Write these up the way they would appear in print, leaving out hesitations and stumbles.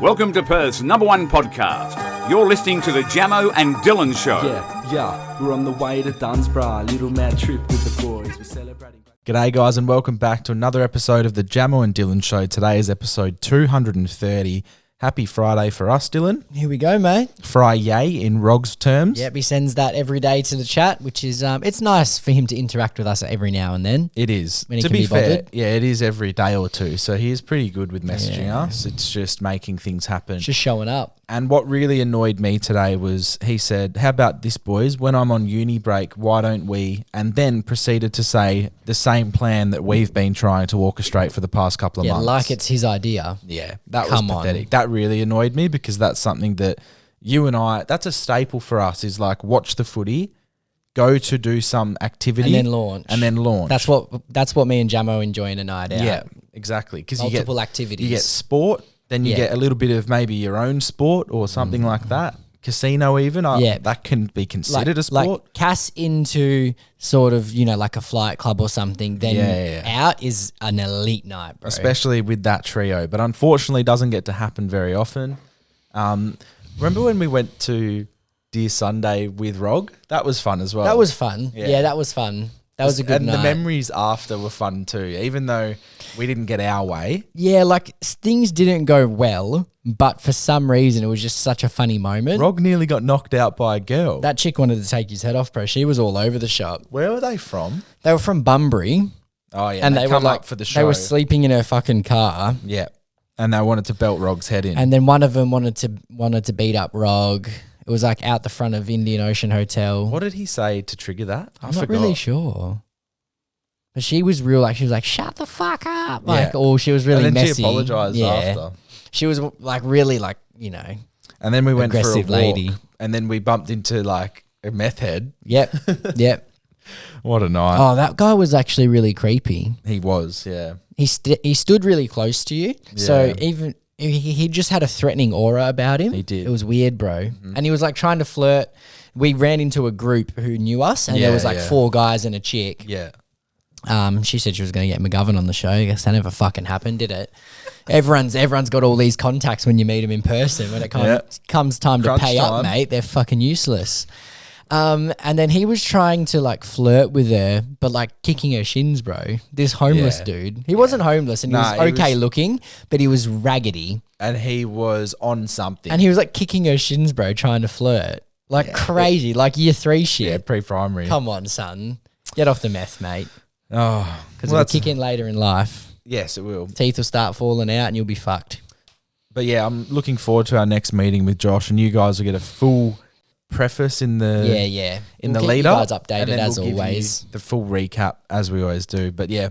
Welcome to Perth's #1 podcast. You're listening to the Jamo and Dylan Show. Yeah, we're on the way to Dunsborough, little mad trip with the boys. We're celebrating. G'day guys and welcome back to another episode of the Jamo and Dylan Show. Today is episode 230. Happy Friday for us, Dylan. Here we go, mate. Fry-yay in Rog's terms. Yep, he sends that every day to the chat, which is, it's nice for him to interact with us every now and then. It is. When he to can be be fair, bothered. yeah, it is every day or two. So he is pretty good with messaging Yeah. us. It's just making things happen. Just showing up. And what really annoyed me today was he said, how about this, boys? When I'm on uni break, why don't we? And then proceeded to say the same plan that we've been trying to orchestrate for the past couple of Yeah, months. like it's his idea. Yeah, that Come was on. pathetic. That really annoyed me because that's something that you and I, that's a staple for us, is like watch the footy, go to do some activity. And then launch. That's That's what me and Jamo enjoy in a night out. Yeah, exactly. Because Multiple activities. You get sport, then you Yeah. get a little bit of maybe your own sport or something like that. Casino even, Yeah. that can be considered a sport. Like Cass into sort of, like a flight club or something, then Yeah. out is an elite night, bro. Especially with that trio. But unfortunately, doesn't get to happen very often. Remember when we went to Dear Sunday with Rog? That was fun as well. That was fun. Yeah. Yeah, that was fun. That was a good night. And the memories after were fun too, even though we didn't get our way. Yeah, like things didn't go well, but for some reason it was just such a funny moment. Rog nearly got knocked out by a girl. That chick wanted to take his head off, bro. She was all over the shop. Where were they from? They were from Bunbury. Oh yeah, And they they come were like, up for the show. They were sleeping in her fucking car. Yeah, and they wanted to belt Rog's head in. And then one of them wanted to beat up Rog. It was like out the front of Indian Ocean Hotel. What did he say to trigger that? I'm not really sure. But she was real, like, she was like, shut the fuck up. Like, or she was really and then messy. she apologized after. She was like really like, And then we went for a aggressive walk, lady. and then we bumped into like a Meth-Head. Yep, yep. What a night. Oh, that guy was actually really creepy. He was, yeah. He stood really close to you. So Yeah. even he just had a threatening aura about him. He did. It was weird, bro. And he was like trying to flirt. We ran into a group who knew us, and there was like 4 guys and a chick. Yeah. She said she was going to get McGovern on the show. I guess that never fucking happened, did it? Everyone's got all these contacts when you meet them in person. When it comes time Crunch to pay time. up, mate, they're fucking useless. And then he was trying to like flirt with her, but like kicking her shins, bro. This homeless Yeah. dude. He wasn't homeless, and he Nah, was he okay was- looking, but he was raggedy. And he was on something. And he was like kicking her shins, bro, trying to flirt. Like crazy, like year 3 shit. yeah, pre-primary. Come on, son. Get off the meth, mate. Oh, Because well, it'll kick in later in life. yes, it will. Teeth will start falling out and you'll be fucked. But yeah, I'm looking forward to our next meeting with Josh, and you guys will get a full preface in the In the we'll lead keep you up, guys updated and then as we'll give you always. the full recap as we always do. But yeah,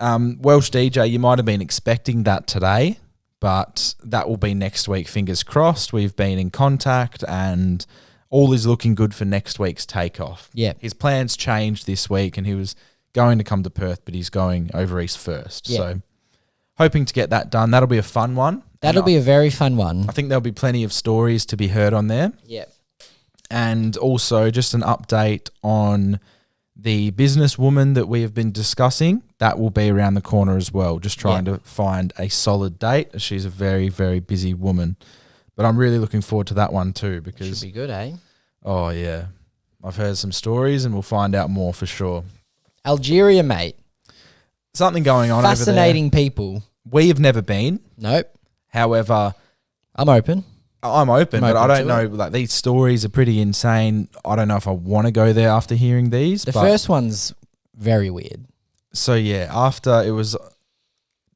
Welsh DJ, you might have been expecting that today, but that will be next week. Fingers crossed. We've been in contact, and all is looking good for next week's takeoff. Yeah. His plans changed this week, and he was going to come to Perth, but he's going over east first. Yeah. So hoping to get that done. That'll be a fun one. That'll And be a very fun one. I think there'll be plenty of stories to be heard on there. Yeah. And also just an update on the businesswoman that we have been discussing. That will be around the corner as well. Just trying to find a solid date. She's a very, very busy woman. But I'm really looking forward to that one too, because Should be good, eh? oh yeah, I've heard some stories and we'll find out more for sure. Algeria, mate. Something going on Fascinating people. over there. We have never been. Nope. However, I'm open. I'm open, but I open don't to know. Like, these stories are pretty insane. I don't know if I want to go there after hearing these. The but first one's very weird. So yeah, after it was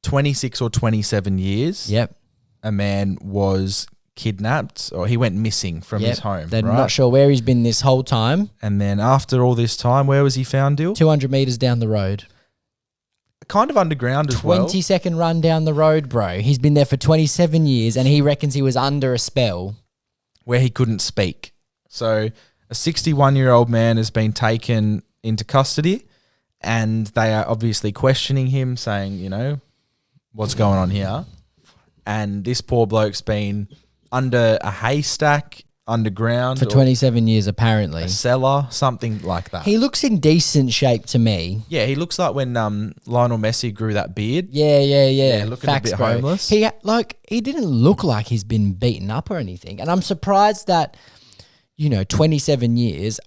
26 or 27 years, Yep. a man was kidnapped, or he went missing from his home. They're right? not sure where he's been this whole time. And then after all this time, where was he found, Dill? 200 meters down the road. Kind of underground as well. 20-second run down the road, bro. He's been there for 27 years and he reckons he was under a spell. Where he couldn't speak. So a 61-year-old man has been taken into custody, and they are obviously questioning him, saying, what's going on here? And this poor bloke's been under a haystack underground for or 27 years, apparently. a cellar, something like that. He looks in decent shape to me. Yeah, he looks like when Lionel Messi grew that beard. Yeah. looking Facts, a bit bro. homeless. He didn't look like he's been beaten up or anything. And I'm surprised that, 27 years,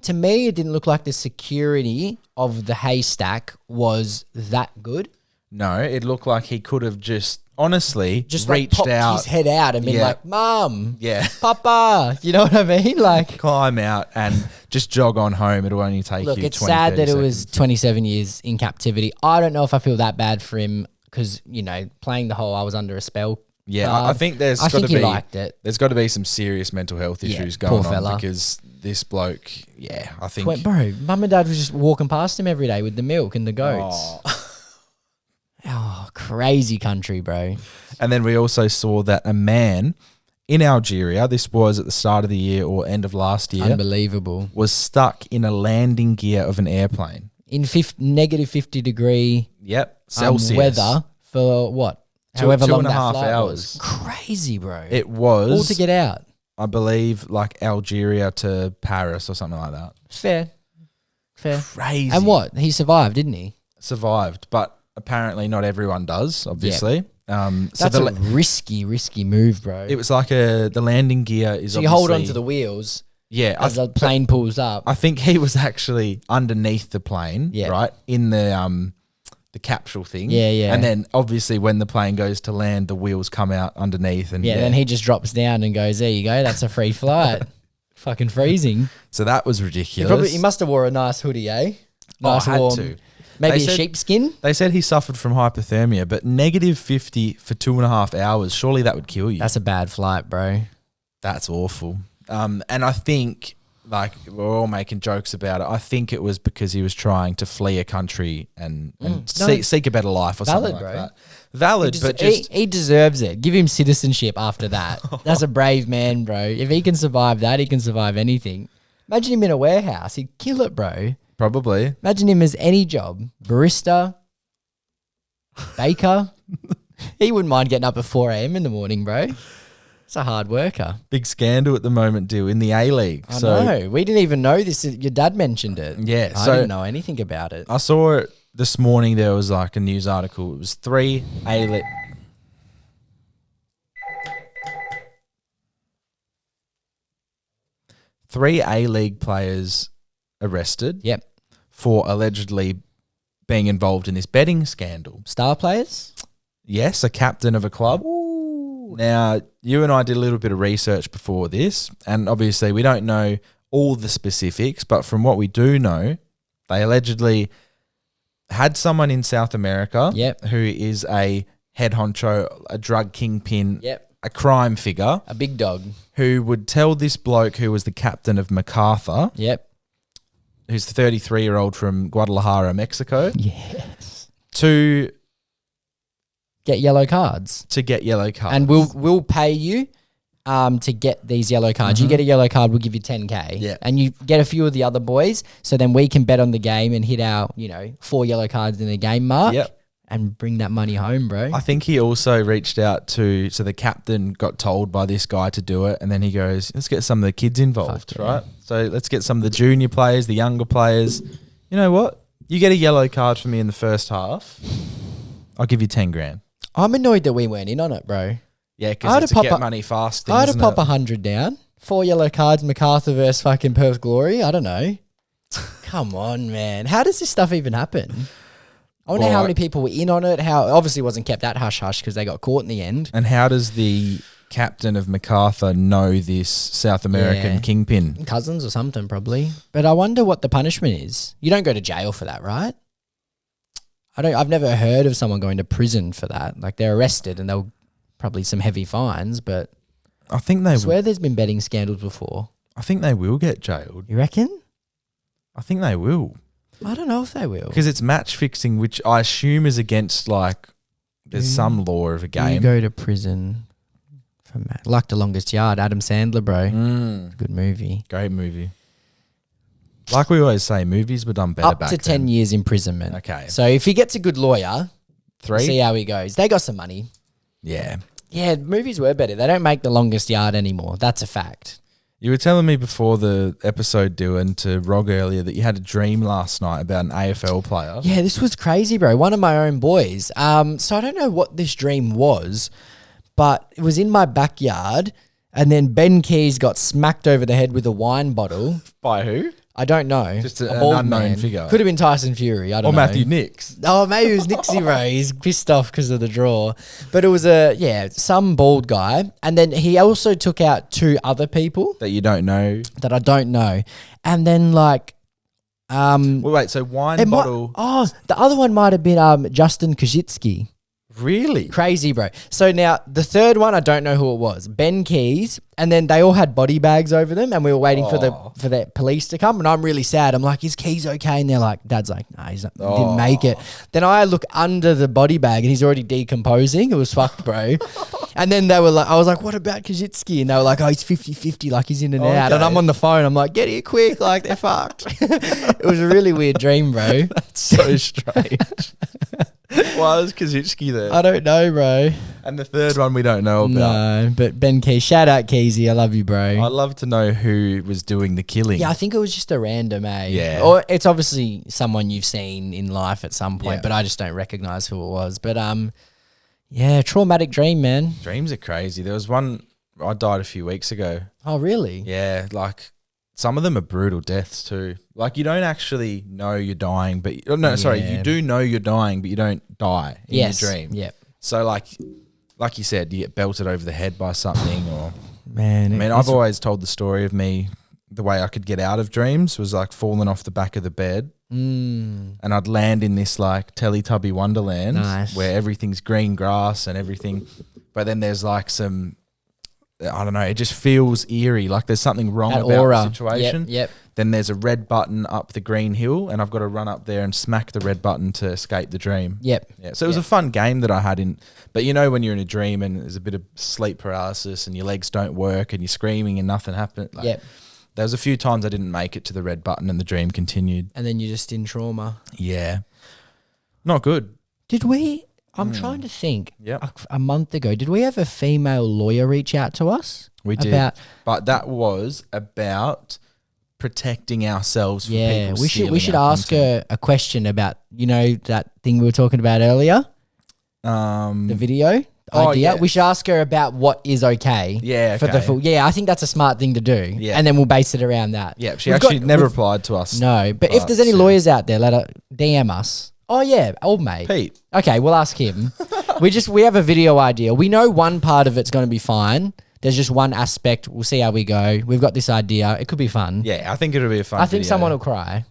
to me, it didn't look like the security of the haystack was that good. No, it looked like he could have honestly Just reached popped out, his head out and been Yeah. like, Mum, yeah, Papa, you know what I mean? Like, climb out and just jog on home. It'll only take look, you. it's 20, sad 30 that it was seconds. 27 years in captivity. I don't know if I feel that bad for him because, playing the whole I was under a spell. Yeah, card, I think there's I got to think he be liked it. There's got to be some serious mental health issues poor going on fella. because this bloke. Yeah, I think. Bro, Mum and Dad was just walking past him every day with the milk and the goats. Oh, crazy country, bro. And then we also saw that a man in Algeria, this was at the start of the year or end of last year, Unbelievable. was stuck in a landing gear of an airplane. In negative 50 degree Yep, Celsius. weather for what? Two However and long a that half flight hours. was. Crazy, bro. It was, all to get out. I believe, like Algeria to Paris or something like that. Fair. Crazy. And what? He survived, didn't he? Survived, but apparently not everyone does, obviously. That's a risky move, bro. it was like the landing gear is So you hold on obviously- to the wheels Yeah, as the plane pulls up. I think he was actually underneath the plane, Yeah. right? In the capsule thing. Yeah. And then obviously when the plane goes to land, the wheels come out underneath and Then he just drops down and goes, there you go, that's a free flight. Fucking freezing. so that was ridiculous. He must have wore a nice hoodie, eh? Nice had warm. to. Maybe They a said- sheepskin? They said he suffered from hypothermia, but negative 50 for 2.5 hours, surely that would kill you. That's a bad flight, bro. That's awful. And I think, like, we're all making jokes about it. I think it was because he was trying to flee a country and seek a better life or Valid, something like bro. that. Valid, but just... He deserves it. Give him citizenship after that. That's a brave man, bro. If he can survive that, he can survive anything. Imagine him in a warehouse. He'd kill it, bro. Probably. Imagine him as any job. Barista, baker. He wouldn't mind getting up at 4 a.m. in the morning, bro. It's a hard worker. Big scandal at the moment, in the A-League. I know. We didn't even know this. Your dad mentioned it. Yeah, I so- didn't know anything about it. I saw it this morning. There was like a news article. It was 3 A-League... Three A-League players arrested Yep. for allegedly being involved in this betting scandal. Star players? Yes, a captain of a club. Now, you and I did a little bit of research before this, and obviously we don't know all the specifics, but from what we do know, they allegedly had someone in South America Yep. who is a head honcho, a drug kingpin, Yep. a crime figure, A big dog. who would tell this bloke who was the captain of MacArthur, Yep. who's the 33-year-old from Guadalajara, Mexico, Yes. to Get yellow cards. get yellow cards. And we'll pay you to get these yellow cards. You get a yellow card, we'll give you 10K. Yeah. And you get a few of the other boys, so then we can bet on the game and hit our, 4 yellow cards in the game mark. Yep. And bring that money home, bro. I think he also reached out so the captain got told by this guy to do it, and then he goes, let's get some of the kids involved, Fuck yeah. right? So let's get some of the junior players, the younger players. You know what? You get a yellow card for me in the first half, I'll give you 10 grand. I'm annoyed that we weren't in on it, bro. Yeah, I because had it's to a pop get a- money fast thing, I had to isn't pop it? 100 down. 4 yellow cards, MacArthur versus fucking Perth Glory. I don't know. Come on, man. How does this stuff even happen? I wonder Well, how many people were in on it. How obviously it wasn't kept that hush hush because they got caught in the end. And how does the captain of MacArthur know this South American Yeah. kingpin? Cousins or something probably. But I wonder what the punishment is. You don't go to jail for that, right? I've never heard of someone going to prison for that. Like they're arrested and they'll probably some heavy fines, but I think I they swear there's been betting scandals before. I think they will get jailed. You reckon? I think they will. I don't know if they will. Because it's match fixing, which I assume is against there's some law of a You game. go to prison for Like the Longest Yard, Adam Sandler, bro. Good movie. Great movie. Like we always say, movies were done better Up back to 10 then. years imprisonment. Okay. So if he gets a good lawyer, 3? see how he goes. They got some money. Yeah. Yeah, movies were better. They don't make The Longest Yard anymore. That's a fact. You were telling me before the episode, Dylan, to Rog earlier that you had a dream last night about an AFL player. Yeah, this was crazy, bro. One of my own boys. So I don't know what this dream was, but it was in my backyard, and then Ben Keys got smacked over the head with a wine bottle. By who? I don't know. Just an bald unknown man. figure. Could have been Tyson Fury. I don't Or know. Matthew Nix. Oh, maybe it was Nixie, bro. He's pissed off because of the draw. But it was some bald guy. And then he also took out 2 other people That you don't know. that I don't know. And then like, Wait, so wine bottle. the other one might have been Justin Kajitsky. Really? Crazy, bro. So now the third one, I don't know who it was. Ben Keys, and then they all had body bags over them, and we were waiting for the police to come. And I'm really sad. I'm like, "Is Keys okay?" And they're like, "Dad's like, nah, he's not, didn't make it." Then I look under the body bag, and he's already decomposing. It was fucked, bro. And then they were like, I was like, "What about Kajitsky?" And they were like, "Oh, he's 50-50, like he's in and out." And I'm on the phone. I'm like, "Get here quick, like they're fucked." It was a really weird dream, bro. That's so strange. Why was Kaczynski there? I don't know, bro. And the third one we don't know about. No, but Ben Keys, shout out Keysy, I love you, bro. I'd love to know who was doing the killing. Yeah, I think it was just a random, Yeah. Or it's obviously someone you've seen in life at some point, Yeah. but I just don't recognize who it was. But yeah, traumatic dream, man. Dreams are crazy. There was one, I died a few weeks ago. Oh, really? Yeah, like some of them are brutal deaths too. Like you don't actually know you're dying, but you do know you're dying, but you don't die in your dream. Yep. So like you said, you get belted over the head by something, or Man, I mean, I've always told the story of me. The way I could get out of dreams was like falling off the back of the bed, and I'd land in this like Teletubby Wonderland where everything's green grass and everything, but then there's like some. I don't know, it just feels eerie, like there's something wrong about the situation. Yep. Then there's a red button up the green hill, and I've got to run up there and smack the red button to escape the dream. Yep. Yeah. So it was a fun game that I had in, but you know when you're in a dream and there's a bit of sleep paralysis and your legs don't work and you're screaming and nothing happened. Like, Yep. There was a few times I didn't make it to the red button and the dream continued. And then you're just in trauma. Yeah. Not good. Did we? I'm trying to think. Yep. A month ago, did we have a female lawyer reach out to us? We did. But that was about protecting ourselves from people we should ask her a question about, that thing we were talking about earlier, the video idea. Yeah. We should ask her about what is okay. Yeah, for the full. Yeah, I think that's a smart thing to do. Yeah. And then we'll base it around that. Yeah, she never replied to us. No, but if there's any lawyers out there, let her DM us. Oh yeah, old mate. Pete. Okay, we'll ask him. we have a video idea. We know one part of it's going to be fine. There's just one aspect. We'll see how we go. We've got this idea. It could be fun. Yeah, I think it'll be a fun I think video. someone will cry.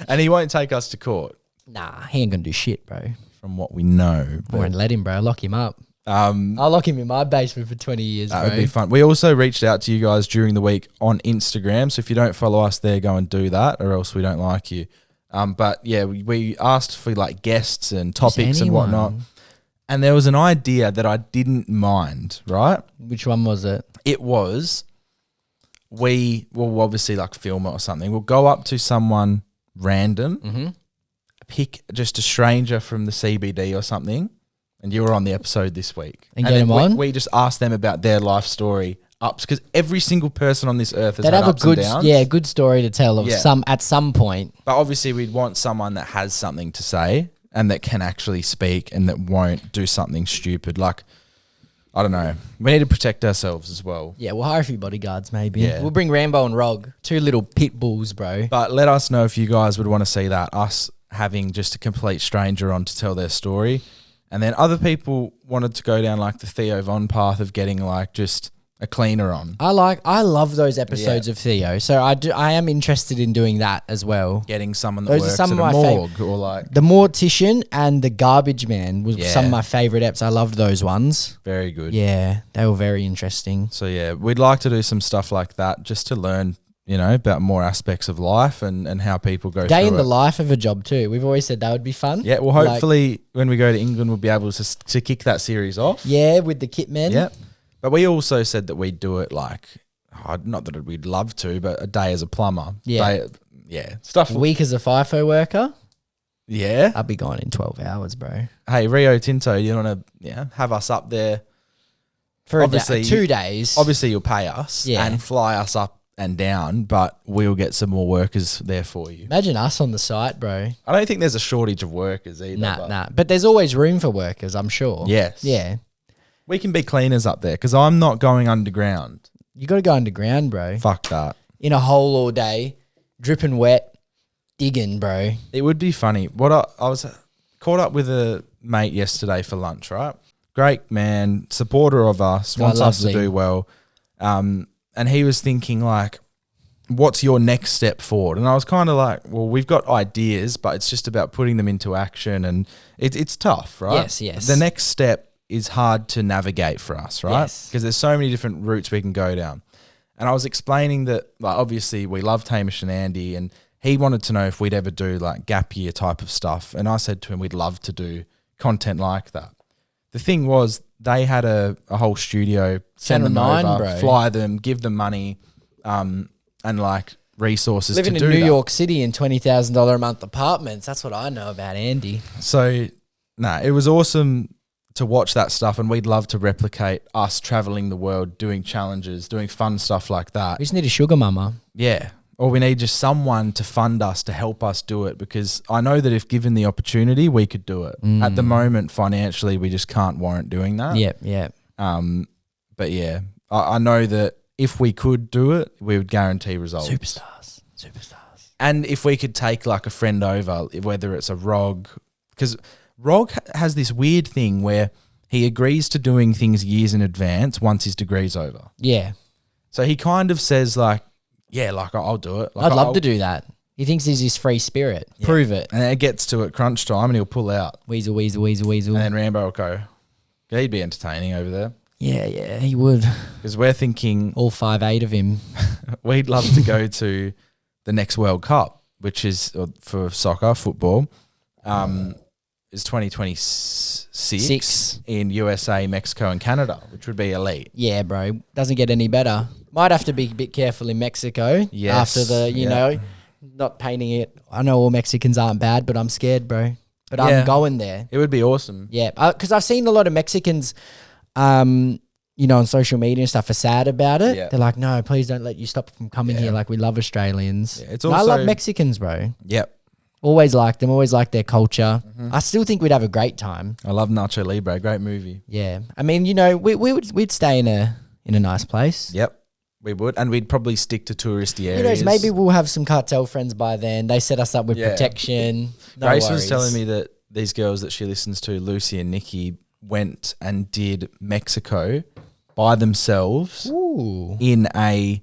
And he won't take us to court. Nah, he ain't going to do shit, bro. From what we know. I won't let him, bro. I'll lock him up. I'll lock him in my basement for 20 years, That bro. would be fun. We also reached out to you guys during the week on Instagram. So if you don't follow us there, go and do that, or else we don't like you. But yeah, we asked for like guests and topics and whatnot. And there was an idea that I didn't mind, right? Which one was it? It was, we will obviously like film it or something. We'll go up to someone random, pick just a stranger from the CBD or something. And you were on the episode this week. And get them on? We just asked them about their life story ups, because every single person on this earth has They'd had have ups a good, and downs. good story to tell of at some point. But obviously we'd want someone that has something to say and that can actually speak and that won't do something stupid. Like, I don't know. We need to protect ourselves as well. Yeah, we'll hire a few bodyguards maybe. Yeah. We'll bring Rambo and Rog, 2 little pit bulls, bro. But let us know if you guys would want to see that, us having just a complete stranger on to tell their story. And then other people wanted to go down like the Theo Von path of getting like just a cleaner on. I love those episodes of Theo. So I am interested in doing that as well. Getting someone that Those are works some at of a my morgue or like. The Mortician and the Garbage Man was Yeah. some of my favorite eps. I loved those ones. Very good. Yeah, they were very interesting. So yeah, we'd like to do some stuff like that just to learn, about more aspects of life and how people go Day through in the it. life of a job too. We've always said that would be fun. Yeah, well, hopefully when we go to England, we'll be able to kick that series off. Yeah, with the kit men. Yeah. But we also said that we'd do it like, not that we'd love to, but a day as a plumber. Yeah. Stuff. A week as a FIFO worker. Yeah. I'd be gone in 12 hours, bro. Hey, Rio Tinto, you want to have us up there For obviously 2 days. Obviously, you'll pay us Yeah. and fly us up and down, but we'll get some more workers there for you. Imagine us on the site, bro. I don't think there's a shortage of workers either. Nah. But there's always room for workers, I'm sure. Yes. Yeah. We can be cleaners up there because I'm not going underground. You got to go underground, bro. Fuck that. In a hole all day, dripping wet, digging, bro. It would be funny. What I was caught up with a mate yesterday for lunch, right? Great man, supporter of us, wants us to lovely. do well. And he was thinking like, what's your next step forward? And I was kind of like, well, we've got ideas, but it's just about putting them into action, and it's tough, right? Yes. The next step is hard to navigate for us, right? Yes. Because there's so many different routes we can go down. And I was explaining that, like, obviously we love Hamish and Andy, and he wanted to know if we'd ever do like gap year type of stuff. And I said to him, we'd love to do content like that. The thing was, they had a whole studio, send them Channel 9, over, bro. fly them, give them money, and like resources Living to in do New that. York City in $20,000 a month apartments. That's what I know about Andy. So, it was awesome to watch that stuff, and we'd love to replicate us traveling the world, doing challenges, doing fun stuff like that. We just need a sugar mama. Yeah. Or we need just someone to fund us, to help us do it, because I know that if given the opportunity, we could do it. At the moment, financially, we just can't warrant doing that. Yep. But yeah, I know that if we could do it, we would guarantee results. Superstars. And if we could take like a friend over, whether it's a Rog, because Rog has this weird thing where he agrees to doing things years in advance once his degree's over. Yeah. So he kind of says like, yeah, like I'll do it. Like, I'd love to do that. He thinks he's his free spirit. Yeah. Prove it. And then it gets to it crunch time and he'll pull out. Weasel. And then Rambo will go, yeah, he'd be entertaining over there. Yeah, he would. Because we're thinking All 5'8" of him. we'd love to go to the next World Cup, which is for soccer, football, is 2026 Six. in USA, Mexico, and Canada, which would be elite. Yeah, bro. Doesn't get any better. Might have to be a bit careful in Mexico. Yes, After the, you know, not painting it. I know all Mexicans aren't bad, but I'm scared, bro. But Yeah. I'm going there. It would be awesome. Yeah. Because I've seen a lot of Mexicans, you know, on social media and stuff are sad about it. Yeah. They're like, no, please don't let you stop from coming here. Like, we love Australians. Yeah, it's And I also- love Mexicans, bro. Yep. Always liked them. Always liked their culture. Mm-hmm. I still think we'd have a great time. I love Nacho Libre. Great movie. Yeah. I mean, you know, we'd stay in a nice place. Yep. We would. And we'd probably stick to touristy Who areas. knows? Maybe we'll have some cartel friends by then. They set us up with Yeah. protection. No Grace worries. was telling me that these girls that she listens to, Lucy and Nikki, went and did Mexico by themselves Ooh. in a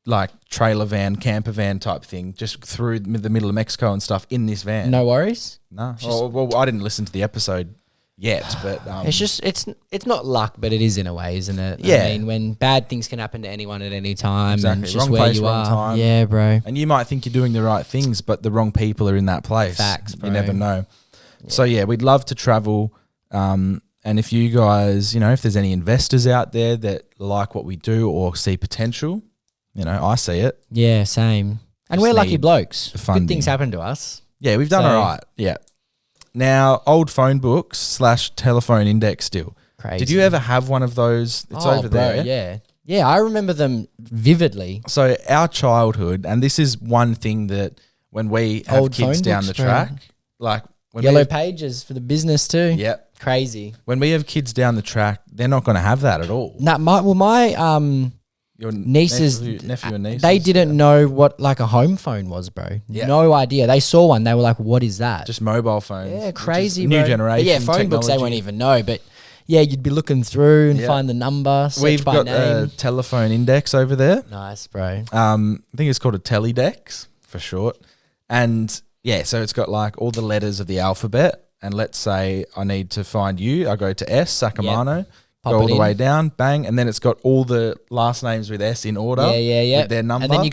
like trailer van, camper van type thing, just through the middle of Mexico and stuff in this van. No worries. No. Well, I didn't listen to the episode yet, but It's just it's not luck, but it is in a way, isn't it? Yeah. I mean, when bad things can happen to anyone at any time, Exactly. and it's just Wrong where place, you wrong are. time. Yeah, bro. and you might think you're doing the right things, but the wrong people are in that place. Facts, bro. You never know. So yeah, we'd love to travel. And if you guys, you know, if there's any investors out there that like what we do or see potential, you know, I see it. Yeah, same. And Just we're lucky need blokes. the funding. Good things happen to us. Yeah, we've done So- all right. Yeah. Now, old phone books / telephone index still. Crazy. Did you ever have one of those? It's over there. Yeah. Yeah, I remember them vividly. So our childhood, and this is one thing that when we have Old kids phone down books, the bro. track, like when Yellow we have, pages for the business too. yeah, Crazy. when we have kids down the track, they're not going to have that at all. Nah, my Your nieces, nephew and nieces, they didn't know what like a home phone was, bro. Yeah. No idea. They saw one. They were like, "What is that?" just mobile phones. Yeah, which is crazy, new bro. generation. But yeah, phone books they technology. won't even know. But yeah, you'd be looking through and Yeah. find the number, search We've by got name. a telephone index over there. Nice, bro. I think it's called a teledex for short. And yeah, so it's got like all the letters of the alphabet. And let's say I need to find you. I go to S, Sacamano, Pop go all it the in. way down, bang. And then it's got all the last names with S in order. Yeah. With their number. And then you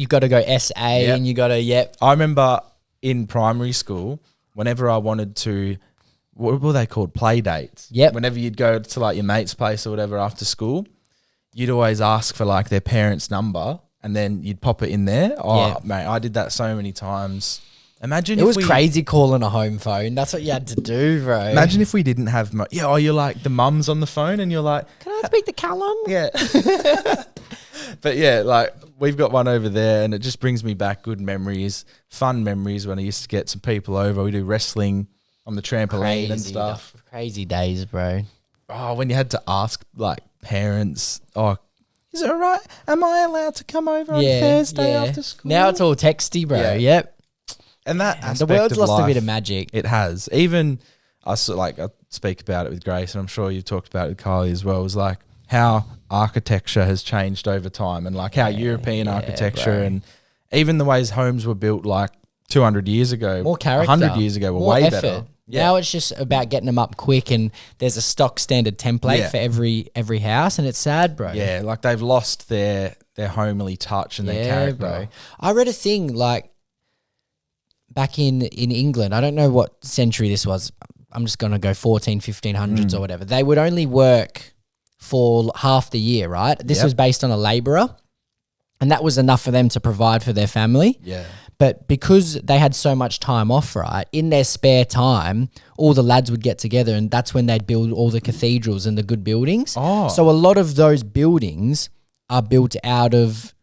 got to go SA, Yep. and you got to I remember in primary school, whenever I wanted to, what were they called? Play dates. Yep. Whenever you'd go to like your mate's place or whatever after school, you'd always ask for like their parents' number and then you'd pop it in there. Oh, Yeah. mate, I did that so many times. Imagine It if was we, crazy calling a home phone. That's what you had to do, bro. Imagine if we didn't have you're like the mum's on the phone and you're like, Can I speak to Callum? yeah. But yeah, like we've got one over there and it just brings me back good memories, fun memories when I used to get some people over. We do wrestling on the trampoline and stuff. Crazy days, bro. Oh, when you had to ask like parents, is it all right? Am I allowed to come over on Thursday after school? Now it's all texty, bro. Yeah. Yep. And that The aspect world's of lost a life, bit of magic. It has. Even I speak about it with Grace, and I'm sure you've talked about it with Kylie as well. Is like how architecture has changed over time, and like how European architecture bro. and even the ways homes were built like 200 years ago, More character. 100 years ago were More way effort. better. Now it's just about getting them up quick, and there's a stock standard template Yeah. for every house, and it's sad, bro. Yeah, like they've lost their homely touch and their character. bro. I read a thing like back in England. I don't know what century this was. I'm just going to go 1500s or whatever. They would only work for half the year, right? This was based on a labourer, and that was enough for them to provide for their family. Yeah. But because they had so much time off, right, in their spare time, all the lads would get together, and that's when they'd build all the cathedrals and the good buildings. Oh. So a lot of those buildings are built out of,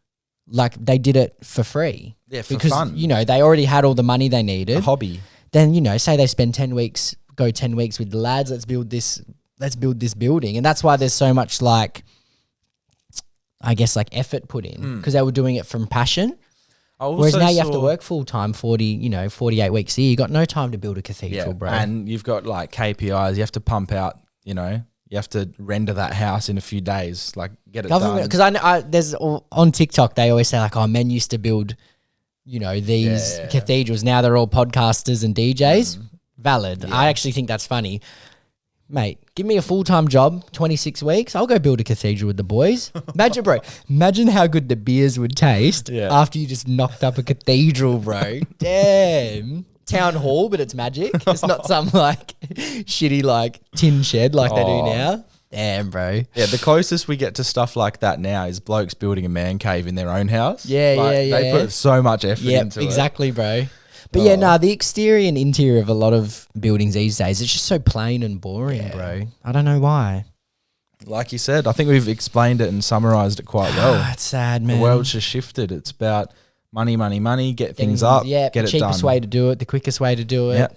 like, they did it for free. Yeah, for because, fun. you know, they already had all the money they needed. A hobby. Then, you know, say they spend 10 weeks, go 10 weeks with the lads, let's build this building. And that's why there's so much, like, I guess, like, effort put in, because they were doing it from passion. Whereas now you have to work full time, 48 weeks a year. You got no time to build a cathedral, bro. And you've got like KPIs. You have to pump out, you have to render that house in a few days, like get it done. Because there's on TikTok, they always say like, oh, men used to build, these cathedrals. Now they're all podcasters and DJs. Valid. Yeah. I actually think that's funny. Mate, give me a full-time job, 26 weeks. I'll go build a cathedral with the boys. Imagine how good the beers would taste after you just knocked up a cathedral, bro. Damn. Town hall, but it's magic. It's not some like shitty like tin shed like they do now. Damn, bro. Yeah, the closest we get to stuff like that now is blokes building a man cave in their own house. They put so much effort into it. Exactly, bro. But the exterior and interior of a lot of buildings these days, it's just so plain and boring, bro. I don't know why. Like you said, I think we've explained it and summarised it quite well. It's sad, man. The world's just shifted. It's about money, get things up, get it done. The cheapest way to do it, the quickest way to do it.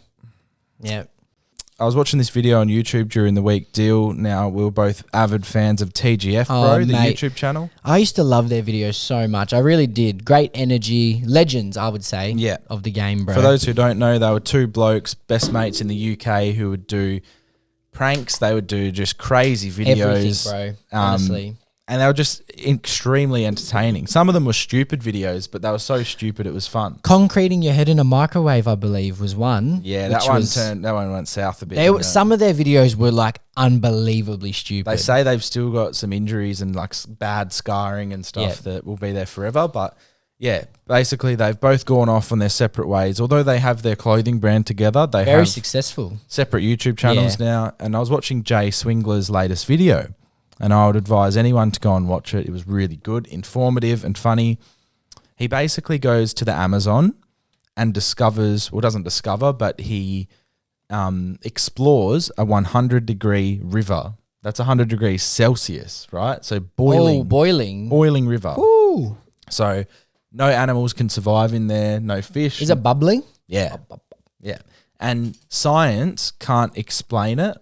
Yeah. I was watching this video on YouTube during the week. Deal. Now, we were both avid fans of TGF, bro, the YouTube channel. I used to love their videos so much. I really did. Great energy. Legends, I would say, of the game, bro. For those who don't know, they were two blokes, best mates in the UK, who would do pranks. They would do just crazy videos. Everything, bro. Honestly. And they were just extremely entertaining. Some of them were stupid videos, but they were so stupid it was fun. Concreting your head in a microwave, I believe, was one. Yeah, that one went south a bit. Some of their videos were like unbelievably stupid. They say they've still got some injuries and like bad scarring and stuff that will be there forever. But yeah, basically they've both gone off on their separate ways. Although they have their clothing brand together, they very have successful separate YouTube channels now. And I was watching Jay Swingler's latest video. And I would advise anyone to go and watch it. It was really good, informative and funny. He basically goes to the Amazon and doesn't discover, but he explores a 100-degree river. That's 100 degrees Celsius, right? So boiling. Oh, boiling. Boiling river. Ooh. So no animals can survive in there, no fish. Is it bubbling? Yeah. Yeah. And science can't explain it.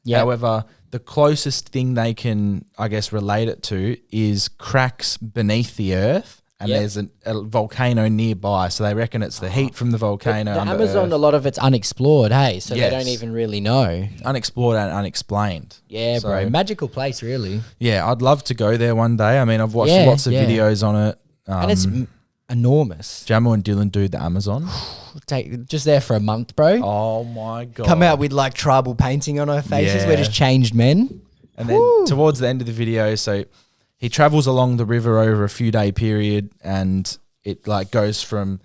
Yeah. However, the closest thing they can, I guess, relate it to is cracks beneath the earth, and there's a volcano nearby. So they reckon it's the heat from the volcano. The under Amazon, earth. a lot of it's unexplored, hey? So they don't even really know. Unexplored and unexplained. Yeah, So, bro. Magical place, really. Yeah, I'd love to go there one day. I mean, I've watched lots of videos on it. And it's enormous. Jamo and Dylan do the Amazon. Just there for a month, bro. Oh, my God. Come out with like tribal painting on our faces. Yeah. We're just changed men. And then towards the end of the video, so he travels along the river over a few day period, and it like goes from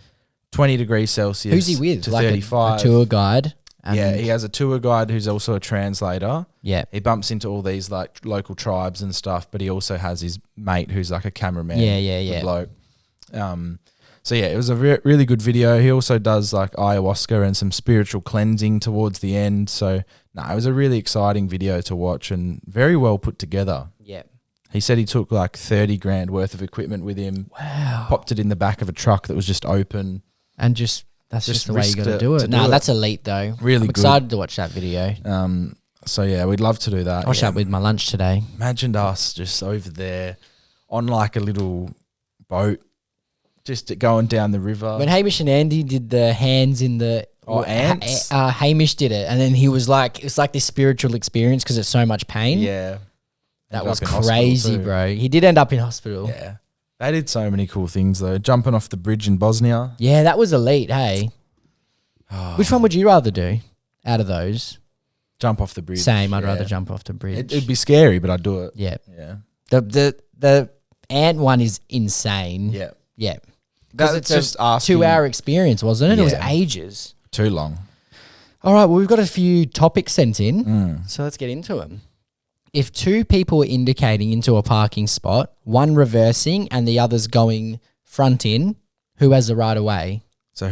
20 degrees Celsius Who's he with? to Like 35. a tour guide. Yeah, he has a tour guide who's also a translator. Yeah. He bumps into all these like local tribes and stuff, but he also has his mate who's like a cameraman. Yeah. Bloke. So yeah, it was a really good video. He also does like ayahuasca and some spiritual cleansing towards the end. So no, it was a really exciting video to watch and very well put together. Yeah. He said he took like 30 grand worth of equipment with him. Wow. Popped it in the back of a truck that was just open. And that's just the way you risked got to it do to it. do No, it. that's elite though. Really I'm good. excited to watch that video. So yeah, we'd love to do that. I watched Yeah. that with my lunch today. Imagine us just over there on like a little boat, just going down the river. When Hamish and Andy did the hands in the ants? Hamish did it, and then he was like, it's like this spiritual experience because it's so much pain. Yeah. That Ended was up in hospital crazy, too. bro. He did end up in hospital. Yeah. They did so many cool things though. Jumping off the bridge in Bosnia. Yeah, that was elite. Hey, which one would you rather do out of those? Jump off the bridge. Same. I'd yeah. rather jump off the bridge. It'd be scary, but I'd do it. Yeah. Yeah. The ant one is insane. Yeah. Yeah. Because That's it's just a asking 2-hour experience, wasn't it? It was Yeah. ages. too long. All right, well, we've got a few topics sent in, Mm. so let's get into them. If two people are indicating into a parking spot, one reversing and the other's going front in, who has the right of way? So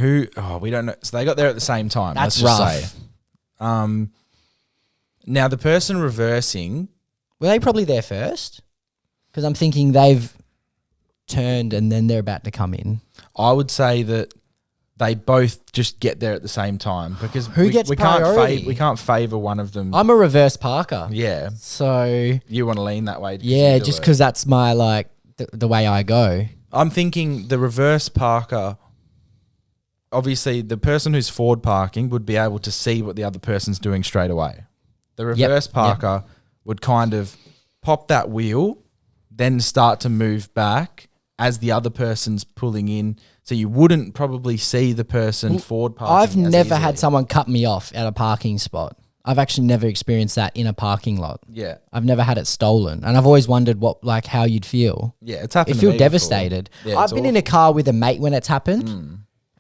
we don't know. So they got there at the same time. That's let's just rough. say. Now the person reversing, Were they probably there first? Because I'm thinking they've turned and then they're about to come in. I would say that they both just get there at the same time because Who gets we can't priority? we can't favor one of them. I'm a reverse parker. Yeah, So, you want to lean that way. yeah, you do just it. because that's my, like, the way I go. I'm thinking the reverse parker. Obviously, the person who's forward parking would be able to see what the other person's doing straight away. The reverse parker would kind of pop that wheel, then start to move back as the other person's pulling in. So you wouldn't probably see the person forward parking. I've as never had easily. someone cut me off at a parking spot. I've actually never experienced that in a parking lot. Yeah, I've never had it stolen, and I've always wondered how you'd feel. yeah, it's happened. You to feel me before. devastated. Yeah, I've it's been in a car with a mate when it's happened,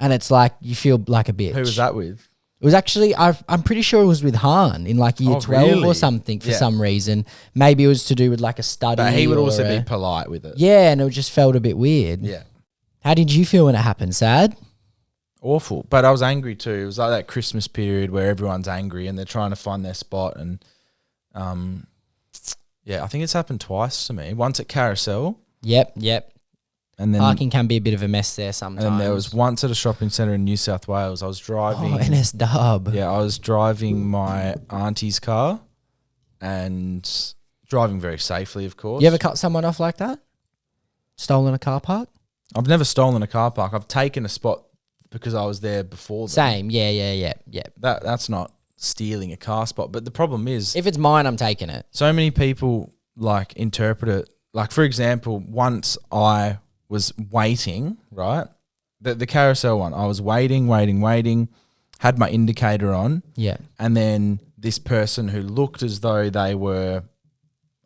and it's like you feel like a bitch. Who was that with? It was actually I'm pretty sure it was with Han in like year 12 really? or something for Yeah. some reason. Maybe it was to do with like a study. But he would or also a- be polite with it. Yeah, and it just felt a bit weird. Yeah. How did you feel when it happened? Sad? Awful. But I was angry too. It was like that Christmas period where everyone's angry and they're trying to find their spot. And yeah, I think it's happened twice to me. Once at Carousel, Yep. and then Parking can be a bit of a mess there sometimes. and then there was once at a shopping centre in New South Wales. I was driving. Oh, NS Dub. Yeah, I was driving my auntie's car and driving very safely, of course. You ever cut someone off like that? Stolen a car park? I've never stolen a car park. I've taken a spot because I was there before them. Same. Yeah. That's not stealing a car spot. But the problem is If it's mine, I'm taking it. so many people like interpret it. Like, for example, once I was waiting, right? The carousel one, I was waiting, had my indicator on, Yeah. and then this person who looked as though they were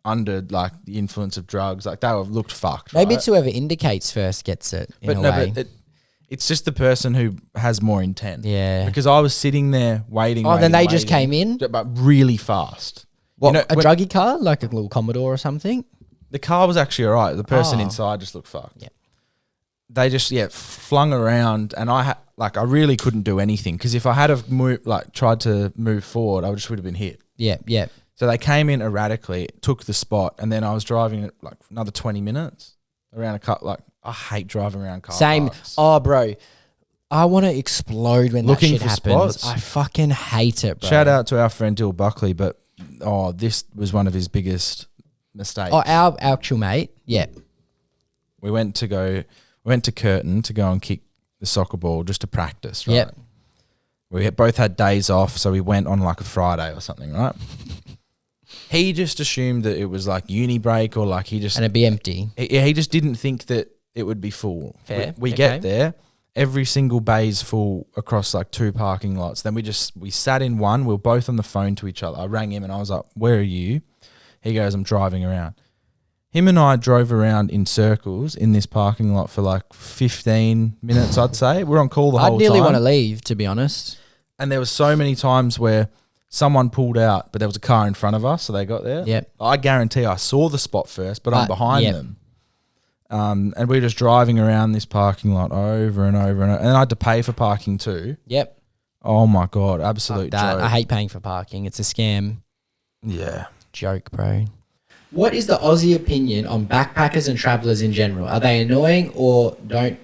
under like the influence of drugs, like they looked fucked. Maybe right? it's whoever indicates first gets it in a way. But it's just the person who has more intent. Yeah. Because I was sitting there waiting. Oh, then waiting, they just came in? but really fast. What, You know, a when- druggy car? Like a little Commodore or something? The car was actually all right. The person Oh. inside just looked fucked. Yeah. They just flung around, and I really couldn't do anything because if I had have tried to move forward, I just would have been hit. Yeah. So they came in erratically, took the spot, and then I was driving it like another 20 minutes around a car. Like I hate driving around car Same. parks. Oh, bro. I want to explode when Looking that shit for happens. spots. I fucking hate it, bro. Shout out to our friend Dill Buckley, but this was one of his biggest mistakes. Oh, our actual mate. Yeah. We went to Curtin to go and kick the soccer ball just to practice, right? Yep. We both had days off, so we went on like a Friday or something, right? He just assumed that it was like uni break or like And it'd be empty. he just didn't think that it would be full. Fair. We Okay. get there, every single bay's full across like 2 parking lots. Then we sat in one, we were both on the phone to each other. I rang him and I was like, "Where are you?" He goes, "I'm driving around." Him and I drove around in circles in this parking lot for like 15 minutes, I'd say. We're on call the whole I'd nearly time. want to leave, to be honest. And there were so many times where someone pulled out, but there was a car in front of us, so they got there. Yep. I guarantee I saw the spot first, but I'm behind yep. them. And we were just driving around this parking lot over and over and I had to pay for parking too. Yep. Oh my God, absolute That. joke. I hate paying for parking. It's a scam. Yeah. Joke, bro. What is the Aussie opinion on backpackers and travellers in general? Are they annoying or do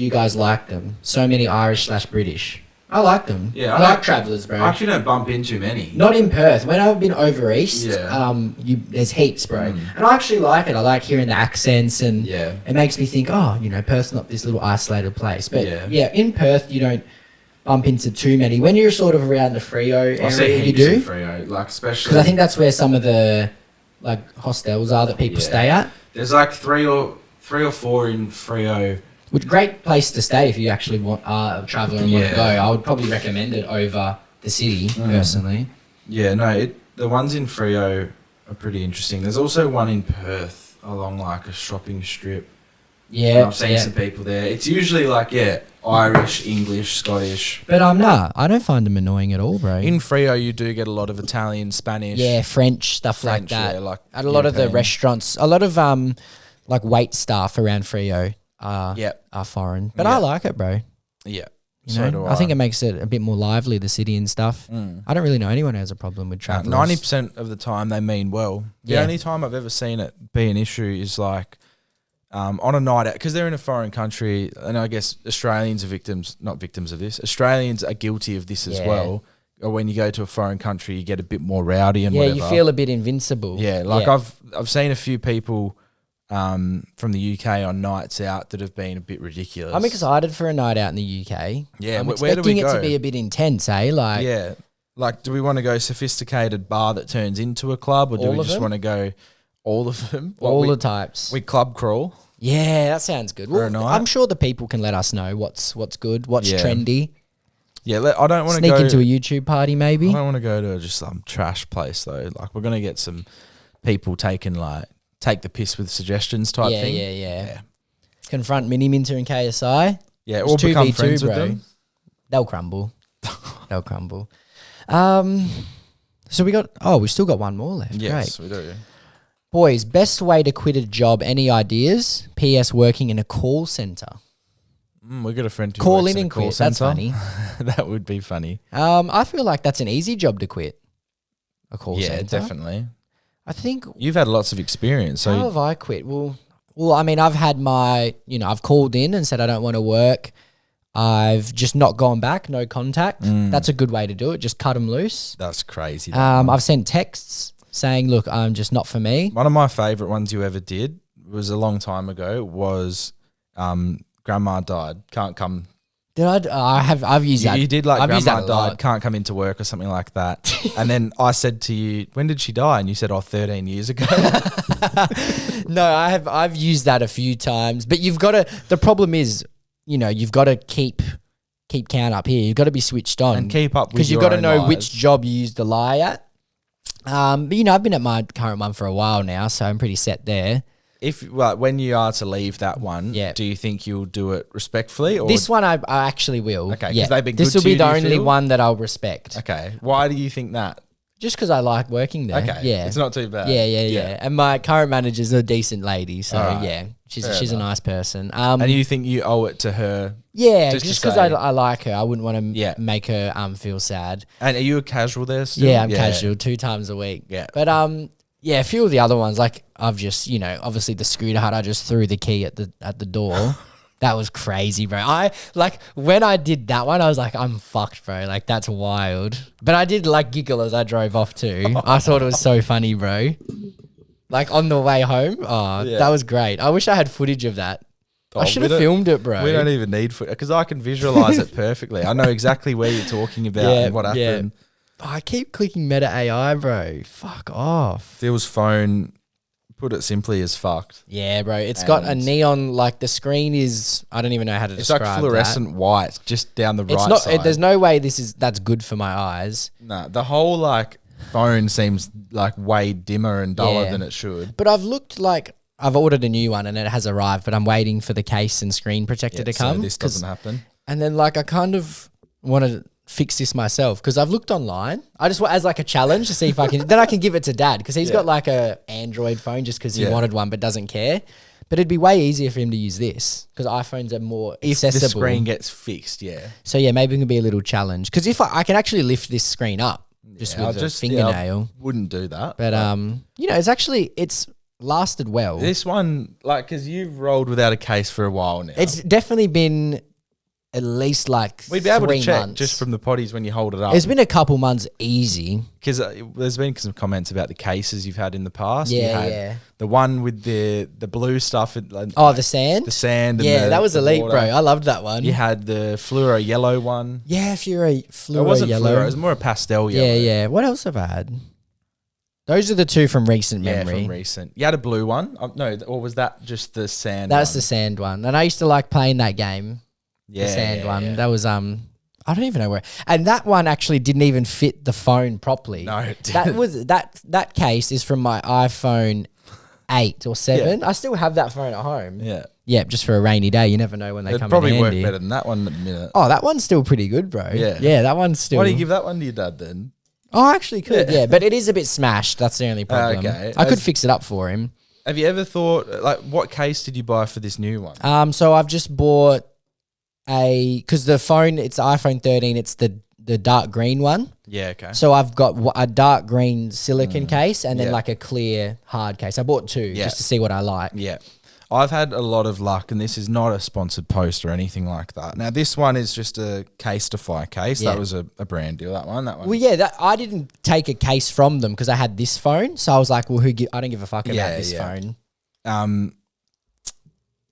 you guys like them? So many Irish/British. I like them. Yeah, I like travellers, bro. I actually don't bump into many. Not in Perth. When I've been over east, Yeah. there's heaps, bro. And I actually like it. I like hearing the accents, and Yeah. it makes me think, Perth's not this little isolated place. But Yeah. in Perth, you don't bump into too many. When you're sort of around the Freo I see area, you heaps do. in Freo, like especially Because I think that's where some of the hostels are that people stay at. there's like three or four in Freo. Which great place to stay if you actually want a traveller and want to go. Yeah. I would probably recommend it over the city personally. Yeah, no, the ones in Freo are pretty interesting. There's also one in Perth along like a shopping strip. Yeah, And I've seen some people there. It's usually like Irish, English, Scottish. But I don't find them annoying at all, bro. In Freo, you do get a lot of Italian, Spanish. Yeah, French stuff like French, that. yeah, like at a lot of the European. restaurants, a lot of like wait staff around Freo are foreign. But I like it, bro. Yeah. You So know? do I think it makes it a bit more lively, the city and stuff. I don't really know anyone who has a problem with travellers. 90% of the time they mean well. The Yeah. only time I've ever seen it be an issue is like on a night out, because they're in a foreign country, and I guess Australians are not victims of this. Australians are guilty of this as well. Or when you go to a foreign country, you get a bit more rowdy and whatever. you feel a bit invincible. Yeah, I've seen a few people from the UK on nights out that have been a bit ridiculous. I'm excited for a night out in the UK. Yeah, I'm where do we expecting it go? to be a bit intense, eh? Like, Yeah. Like, do we want to go sophisticated bar that turns into a club, or do All we of just them? want to go all of them? all we, the types. We club crawl. Yeah, that sounds good. For a night? I'm sure the people can let us know what's good, what's Yeah. trendy. Yeah, I don't want to Sneak go into a YouTube party, maybe. I don't want to go to just some trash place though. Like, we're gonna get some people take the piss with suggestions type thing. Yeah. Confront Mini Minter and KSI. Yeah, It's or become 2v2, friends with bro. them. They'll crumble. They'll crumble. So we've still got one more left. Yes, Great. we do. Boys, best way to quit a job, any ideas? PS working in a call centre. We got a friend who Call works in a and call quit. That's centre. funny. That would be funny. I feel like that's an easy job to quit. A call Yeah, centre. definitely. I think. You've had lots of experience, so How have I quit? Well, I mean, I've had I've called in and said I don't want to work. I've just not gone back, no contact. That's a good way to do it. Just cut them loose. that's crazy. I've sent texts saying, look, I'm just not for me. One of my favourite ones you ever did was a long time ago. Was grandma died, can't come. Did I? I've used that. You did like I've used grandma that a died, lot. can't come into work or something like that. And then I said to you, when did she die? And you said, 13 years ago. No, I've used that a few times, but you've got to. The problem is, you've got to keep count up here. You've got to be switched on And keep up with because you've your got to own know lives. which job you used to lie at. But I've been at my current one for a while now, so I'm pretty set there. When you are to leave that one, Yeah. do you think you'll do it respectfully? Or This one I actually will. Okay, 'cause yeah. they've been This good will to be you, the do you only feel? one that I'll respect. Okay. Why do you think that? Just because I like working there. Okay. Yeah. It's not too bad. Yeah. And my current manager's a decent lady, so Alright. yeah, she's Fair a enough. nice person. And you think you owe it to her? Yeah, Just to just because say- I like her, I wouldn't want to Yeah. make her feel sad. And are you a casual there still? Yeah, I'm casual 2 times a week. Yeah. But a few of the other ones, like I've just obviously the scooter hut, I just threw the key at the door. That was crazy, bro. When I did that one, I was like, I'm fucked, bro. Like that's wild. But I did giggle as I drove off too. I thought it was so funny, bro. Like on the way home, that was great. I wish I had footage of that. I should have filmed it, bro. We don't even need footage because I can visualize it perfectly. I know exactly where you're talking about and what happened. I keep clicking Meta AI, bro. Fuck off. Phil's phone, put it simply, is fucked. Yeah, bro. It's got a And- neon, the screen is, I don't even know how to It's describe like fluorescent white, just down the that. It's right not, side. there's no way that's good for my eyes. Nah, the whole phone seems way dimmer and duller Yeah. than it should. But I've looked I've ordered a new one and it has arrived, but I'm waiting for the case and screen protector to come. So this doesn't happen. And then I kind of want to fix this myself because I've looked online. I just want as like a challenge to see if I can. Then I can give it to Dad because he's got like a Android phone just because he wanted one but doesn't care. But it'd be way easier for him to use this because iPhones are more accessible. If the screen gets fixed, So yeah, maybe it can be a little challenge because if I can actually lift this screen up just with a fingernail. Wouldn't do that. But it's lasted well. This one, like, because you've rolled without a case for a while now. It's definitely been at least like we'd be able 3 to check months. just from the potties when you hold it up. It's been a couple months easy. Because there's been some comments about the cases you've had in the past. Yeah, you had yeah. The one with the blue stuff. The sand? The sand. And that was elite, water. bro. I loved that one. You had the fluoro yellow one. Yeah, fluoro It wasn't yellow. fluoro. It was more a pastel yellow. Yeah. What else have I had? Those are the 2 from recent memory. Yeah, from recent. You had a blue one. Or was that just the sand That's one? the sand one. And I used to like playing that game. Yeah, the sand one. Yeah. That was I don't even know where. And that one actually didn't even fit the phone properly. No, it didn't. That was that case is from my iPhone 8 or 7. I still have that phone at home. Yeah. Yeah, just for a rainy day. You never know when they It'd come probably in handy. work better than that one at the minute. Oh, that one's still pretty good, bro. Yeah. Yeah, that one's still. Why do you give that one to your dad then? Oh, I actually could, yeah. But it is a bit smashed. That's the only problem. Okay. I could fix it up for him. Have you ever thought, like, what case did you buy for this new one? So I've just bought because the phone, it's iPhone 13, it's the dark green one. Yeah, okay. So I've got a dark green silicon case and then Yeah. like a clear hard case. I bought 2 just to see what I like. Yeah. I've had a lot of luck, and this is not a sponsored post or anything like that. Now, this one is just a Casetify case. Yeah. That was a brand deal, that one. Well, yeah, I didn't take a case from them because I had this phone. So I was like, well, I don't give a fuck about this phone.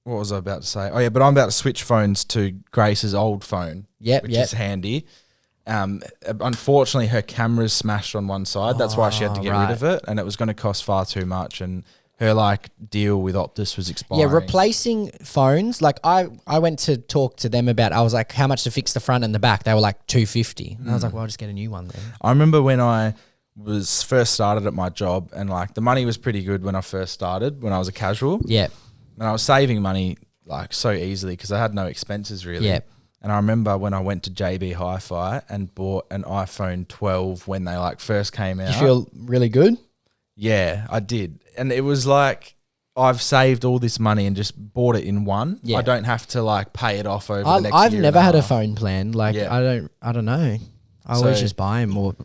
What was I about to say? Oh, yeah, but I'm about to switch phones to Grace's old phone, which is handy. Unfortunately, her camera's smashed on one side. That's why she had to get rid of it, and it was going to cost far too much, and her, like, deal with Optus was expiring. Yeah, replacing phones, like, I went to talk to them about, I was like, how much to fix the front and the back? They were like, $250. And I was like, well, I'll just get a new one then. I remember when I was first started at my job, and, like, the money was pretty good when I first started, when I was a casual. Yeah. And I was saving money, like, so easily because I had no expenses really. Yeah. And I remember when I went to JB Hi-Fi and bought an iPhone 12 when they, like, first came out. You feel really good? Yeah, I did. And it was like, I've saved all this money and just bought it in one. Yeah. I don't have to, like, pay it off over the next I've year never and had a half. phone plan. Like, Yeah. I don't know. I always just buy them or...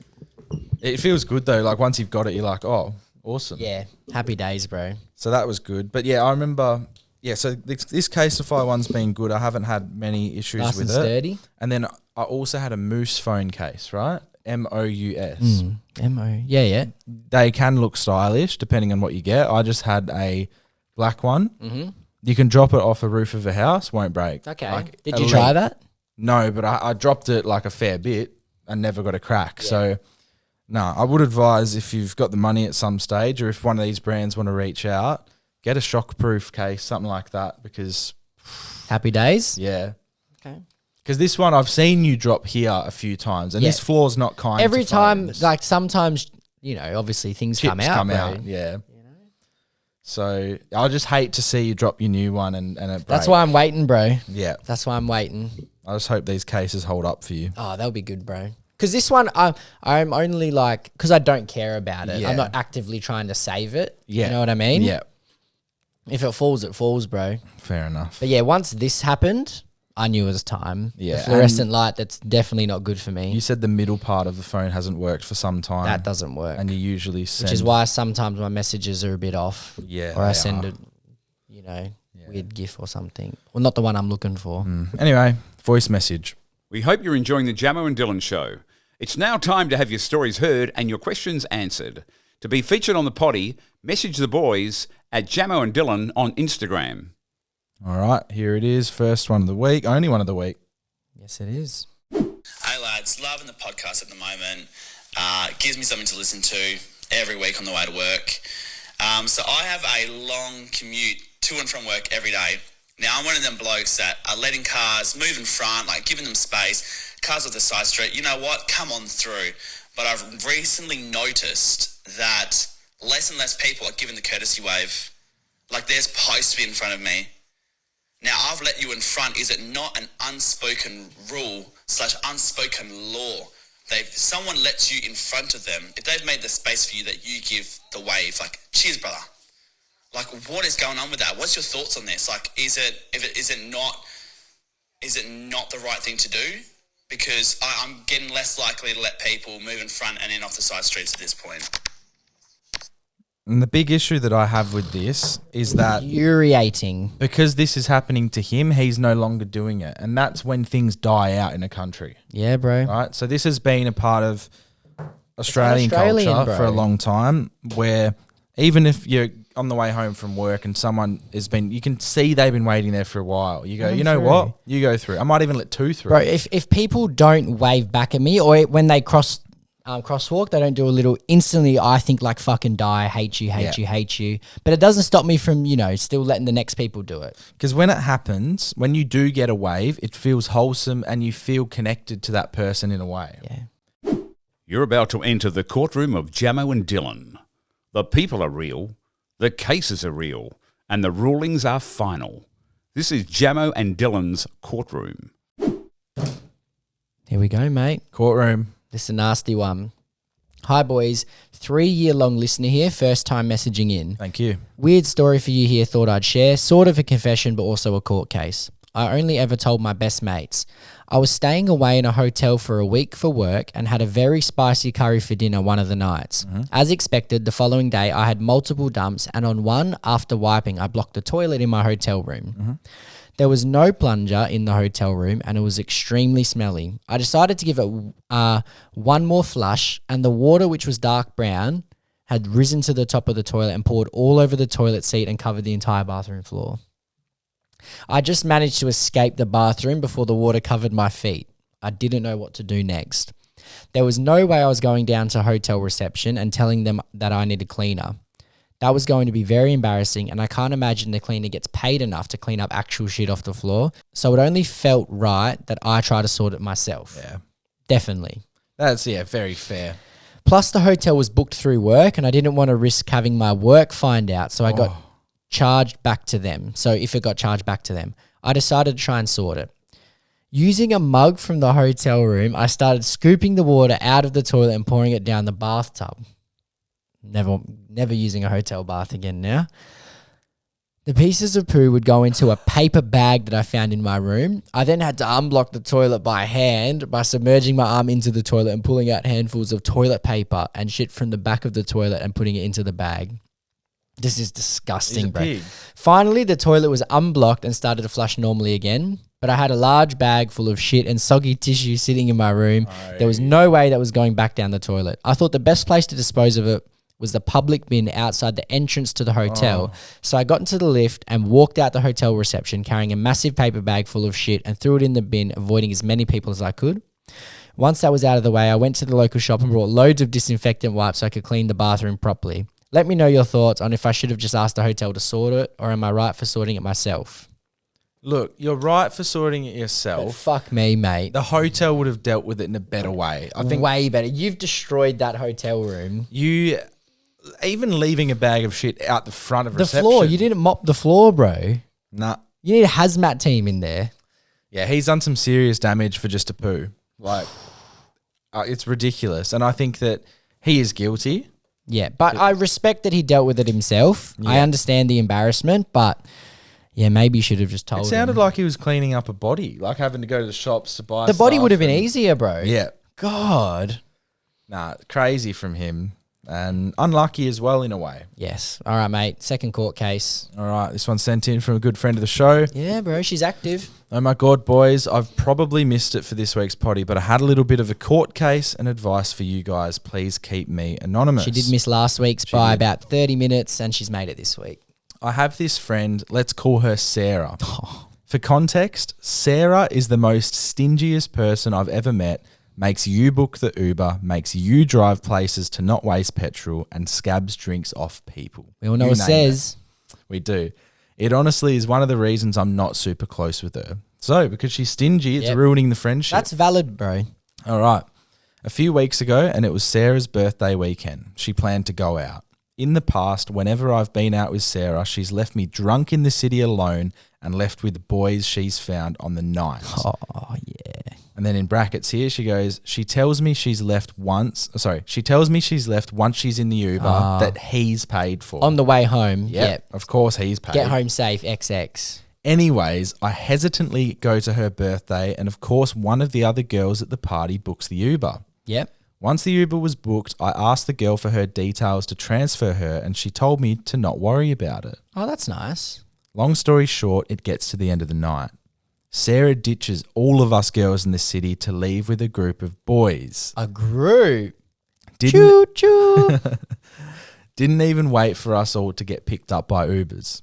It feels good though. Like, once you've got it, you're like, oh, awesome. Yeah, happy days, bro. So that was good. But yeah, I remember... Yeah, so this Casetify one's been good. I haven't had many issues Nice with and it. sturdy. And then I also had a Moose phone case, right? MOUS. MO. Yeah. They can look stylish depending on what you get. I just had a black one. Mm-hmm. You can drop it off a roof of a house, won't break. Okay. Like, Did you try that? No, but I dropped it like a fair bit and never got a crack. Yeah. So, no, I would advise if you've got the money at some stage or if one of these brands want to reach out, get a shockproof case, something like that, because... Happy days? Yeah. Okay. Because this one, I've seen you drop here a few times, and this floor's not kind Every to time, phones. like, sometimes, you know, obviously things Chips come out, yeah. So, I just hate to see you drop your new one and it break. That's why I'm waiting, bro. Yeah. That's why I'm waiting. I just hope these cases hold up for you. Oh, that'll be good, bro. Because this one, I'm only like, because I don't care about it. Yeah. I'm not actively trying to save it. Yeah. You know what I mean? Yeah. If it falls, it falls, bro. Fair enough. But yeah, once this happened, I knew it was time. Yeah, The fluorescent light, that's definitely not good for me. You said the middle part of the phone hasn't worked for some time. That doesn't work. And you usually send... Which is why sometimes my messages are a bit off. Yeah, Or I they send are. a, you know, weird GIF or something. Well, not the one I'm looking for. Anyway, voice message. We hope you're enjoying the Jamo and Dylan show. It's now time to have your stories heard and your questions answered. To be featured on the Poddy, message the boys at Jamo and Dylan on Instagram. All right, here it is. First one of the week. Only one of the week. Yes, it is. Hey lads, loving the podcast at the moment. Gives me something to listen to every week on the way to work. So I have a long commute to and from work every day. Now I'm one of them blokes that are letting cars move in front, like giving them space. Cars off the side street, you know what? Come on through. But I've recently noticed that less and less people are giving the courtesy wave. Like there's posts in front of me. Now, I've let you in front. Is it not an unspoken rule / unspoken law? If someone lets you in front of them, if they've made the space for you, that you give the wave, like, cheers, brother. Like, what is going on with that? What's your thoughts on this? Like, is it not the right thing to do? Because I'm getting less likely to let people move in front and in off the side streets at this point. And the big issue that I have with this is that Infuriating. because this is happening to him, he's no longer doing it. And that's when things die out in a country, Yeah, bro. right? So this has been a part of Australian Australian, culture bro. for a long time, where even if you're on the way home from work and someone has been, you can see they've been waiting there for a while. You go, you know what? You go through. I might even let two through. Bro, if people don't wave back at me, or when they crosswalk, they don't do a little, instantly I think like, fucking die, hate you. But it doesn't stop me from, still letting the next people do it. Because when it happens, when you do get a wave, it feels wholesome and you feel connected to that person in a way. Yeah. You're about to enter the courtroom of Jamo and Dylan. The people are real, the cases are real, and the rulings are final. This is Jamo and Dylan's courtroom. Here we go, mate. Courtroom. This is a nasty one. Hi, boys. 3-year-long listener here, first time messaging in. Thank you. Weird story for you here, thought I'd share. Sort of a confession, but also a court case. I only ever told my best mates. I was staying away in a hotel for a week for work and had a very spicy curry for dinner one of the nights. As expected, the following day I had multiple dumps, and on one, after wiping, I blocked the toilet in my hotel room. There was no plunger in the hotel room and it was extremely smelly. I decided to give it one more flush, and the water, which was dark brown, had risen to the top of the toilet and poured all over the toilet seat and covered the entire bathroom floor. I just managed to escape the bathroom before the water covered my feet. I didn't know what to do next. There was no way I was going down to hotel reception and telling them that I need a cleaner. That was going to be very embarrassing, and I can't imagine the cleaner gets paid enough to clean up actual shit off the floor. So it only felt right that I try to sort it myself. Yeah. Definitely. That's, very fair. Plus the hotel was booked through work and I didn't want to risk having my work find out, so I got charged back to them. So if it got charged back to them, I decided to try and sort it. Using a mug from the hotel room, I started scooping the water out of the toilet and pouring it down the bathtub. Never using a hotel bath again now. The pieces of poo would go into a paper bag that I found in my room. I then had to unblock the toilet by hand by submerging my arm into the toilet and pulling out handfuls of toilet paper and shit from the back of the toilet and putting it into the bag. This is disgusting, bro. Pig. Finally, the toilet was unblocked and started to flush normally again, but I had a large bag full of shit and soggy tissue sitting in my room. There was no way that was going back down the toilet. I thought the best place to dispose of it was the public bin outside the entrance to the hotel. So I got into the lift and walked out the hotel reception carrying a massive paper bag full of shit and threw it in the bin, avoiding as many people as I could. Once that was out of the way, I went to the local shop and brought loads of disinfectant wipes so I could clean the bathroom properly. Let me know your thoughts on if I should have just asked the hotel to sort it, or am I right for sorting it myself? Look, you're right for sorting it yourself. Fuck me, mate. The hotel would have dealt with it in a better way. I think Way better. You've destroyed that hotel room. you, even leaving a bag of shit out the front of The reception. floor. You didn't mop the floor, bro. Nah. You need a hazmat team in there. Yeah, he's done some serious damage for just a poo. Like, it's ridiculous. And I think that he is guilty. Yeah, but I respect that he dealt with it himself. I understand the embarrassment, but yeah, maybe you should have just told It sounded him. like he was cleaning up a body, like having to go to the shops to buy The body stuff would have been and- easier, bro. Yeah. God. Nah, crazy from him. And unlucky as well in a way. Yes. All right, mate. Second court case. All right, this one's sent in from a good friend of the show. Yeah, bro. She's active. Oh my God, boys, I've probably missed it for this week's potty, but I had a little bit of a court case and advice for you guys. Please keep me anonymous. She did miss last week's by about 30 minutes, and she's made it this week. I have this friend, let's call her Sarah. For context, Sarah is the most stingiest person I've ever met, makes you book the Uber, makes you drive places to not waste petrol, and scabs drinks off people. We all know You what it name says. We do. It honestly is one of the reasons I'm not super close with her. So, because she's stingy, it's Yep. ruining the friendship. That's valid, bro. All right. A few weeks ago, and it was Sarah's birthday weekend. She planned to go out. In the past, whenever I've been out with Sarah, she's left me drunk in the city alone and left with boys she's found on the night. Oh, yeah. And then in brackets here, she goes, she tells me she's left once once she's in the Uber that he's paid for. On the way home. Yep. Of course he's paid. Get home safe, XX. Anyways, I hesitantly go to her birthday, and of course one of the other girls at the party books the Uber. Yep. Once the Uber was booked, I asked the girl for her details to transfer her, and she told me to not worry about it. Oh, that's nice. Long story short, it gets to the end of the night. Sarah ditches all of us girls in the city to leave with a group of boys. A group. Didn't Choo-choo. Didn't even wait for us all to get picked up by Ubers.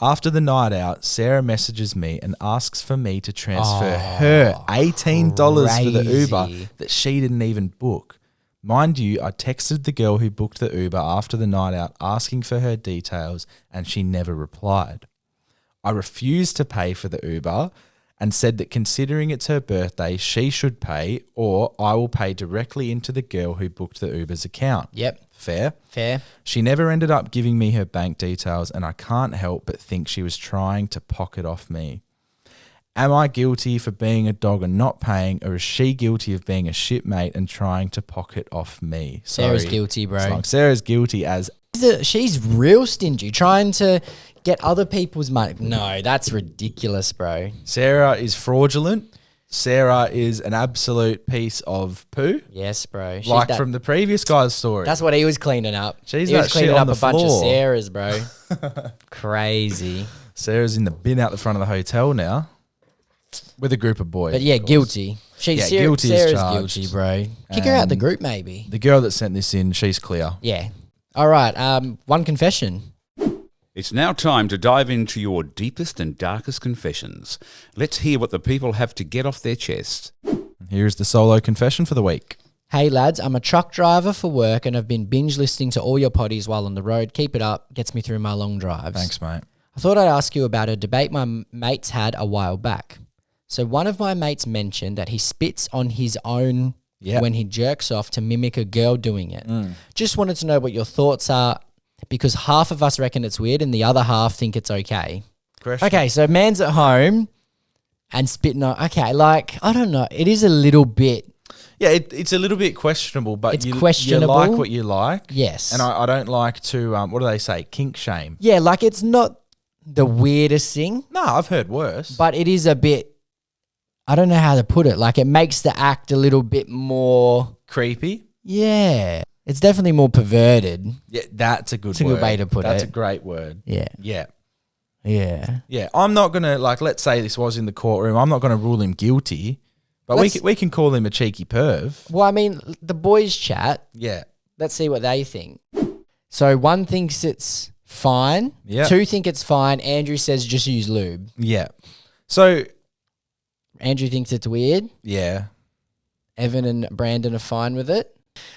After the night out, Sarah messages me and asks for me to transfer her $18 for the Uber crazy. that she didn't even book. Mind you, I texted the girl who booked the Uber after the night out asking for her details, and she never replied. I refused to pay for the Uber and said that considering it's her birthday, she should pay, or I will pay directly into the girl who booked the Uber's account. Yep. Fair? Fair. She never ended up giving me her bank details, and I can't help but think she was trying to pocket off me. Am I guilty for being a dog and not paying, or is she guilty of being a shipmate and trying to pocket off me? Sarah's Sorry. guilty, bro. It's like Sarah's guilty as... She's real stingy, trying to get other people's money. No, that's ridiculous, bro. Sarah is fraudulent. Sarah is an absolute piece of poo. Yes, bro. She's Like that- from the previous guy's story. That's what he was cleaning up. She's he that was cleaning shit on up the a bunch of floor. Sarahs, bro. Crazy. Sarah's in the bin out the front of the hotel now with a group of boys. But yeah, of course. guilty. Yeah, guilty as Sarah's charged. guilty, bro. Kick her out the And group, maybe. The girl that sent this in, she's clear. Yeah. All right. One confession. It's now time to dive into your deepest and darkest confessions. Let's hear what the people have to get off their chest. Here's the solo confession for the week. Hey lads, I'm a truck driver for work and I've been binge listening to all your poddies while on the road. Keep it up. Gets me through my long drives. Thanks, mate. I thought I'd ask you about a debate my mates had a while back. So one of my mates mentioned that he spits on his own when he jerks off to mimic a girl doing it. Just wanted to know what your thoughts are, because half of us reckon it's weird and the other half think it's okay. Question. Okay, so man's at home and spitting on... Okay, like, I don't know. It is a little bit... Yeah, it's a little bit questionable, but It's you questionable. like what you like. Yes. And I don't like to, what do they say, kink shame. Yeah, like it's not the weirdest thing, No, I've heard worse. but it is a bit... I don't know how to put it. Like it makes the act a little bit more... Creepy. Yeah. It's definitely more perverted. Yeah, that's a good a word. good way to put That's it. a great word. Yeah. Yeah. Yeah. Yeah, I'm not going to, like, let's say this was in the courtroom. I'm not going to rule him guilty, but we can call him a cheeky perv. Well, I mean, the boys chat. Yeah. Let's see what they think. So one thinks it's fine. Yeah. Two think it's fine. Andrew says just use lube. Yeah. So, Andrew thinks it's weird. yeah. Evan and Brandon are fine with it.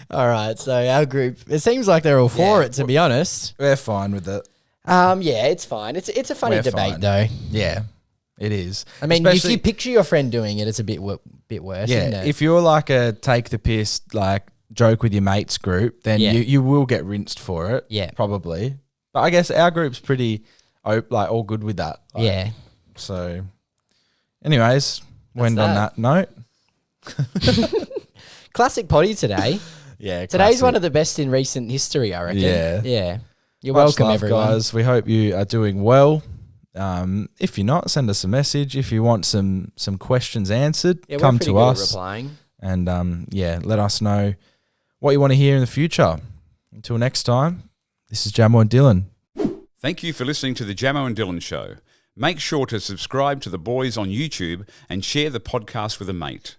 All right. So our group, it seems like they're all for Yeah. it, to be honest. We're fine with it. Yeah, it's fine. It's a funny We're debate fine. though. Yeah, it is. I mean, if Especially- you picture your friend doing it, it's a bit worse, yeah, isn't it? if you're like a take the piss, like joke with your mates group, then Yeah. you will get rinsed for it. Yeah. Probably. But I guess our group's pretty, like, all good with that. Like, Yeah. So, anyways, we'll end on that. that note. Classic potty today. Yeah. Today's one of the best in recent history, I reckon. Yeah. Yeah. You're Much welcome, love, everyone. guys. We hope you are doing well. If you're not, send us a message. If you want some questions answered, Yeah, we're come pretty to good at us. replying. And let us know what you want to hear in the future. Until next time, this is Jamo and Dylan. Thank you for listening to the Jamo and Dylan Show. Make sure to subscribe to the boys on YouTube and share the podcast with a mate.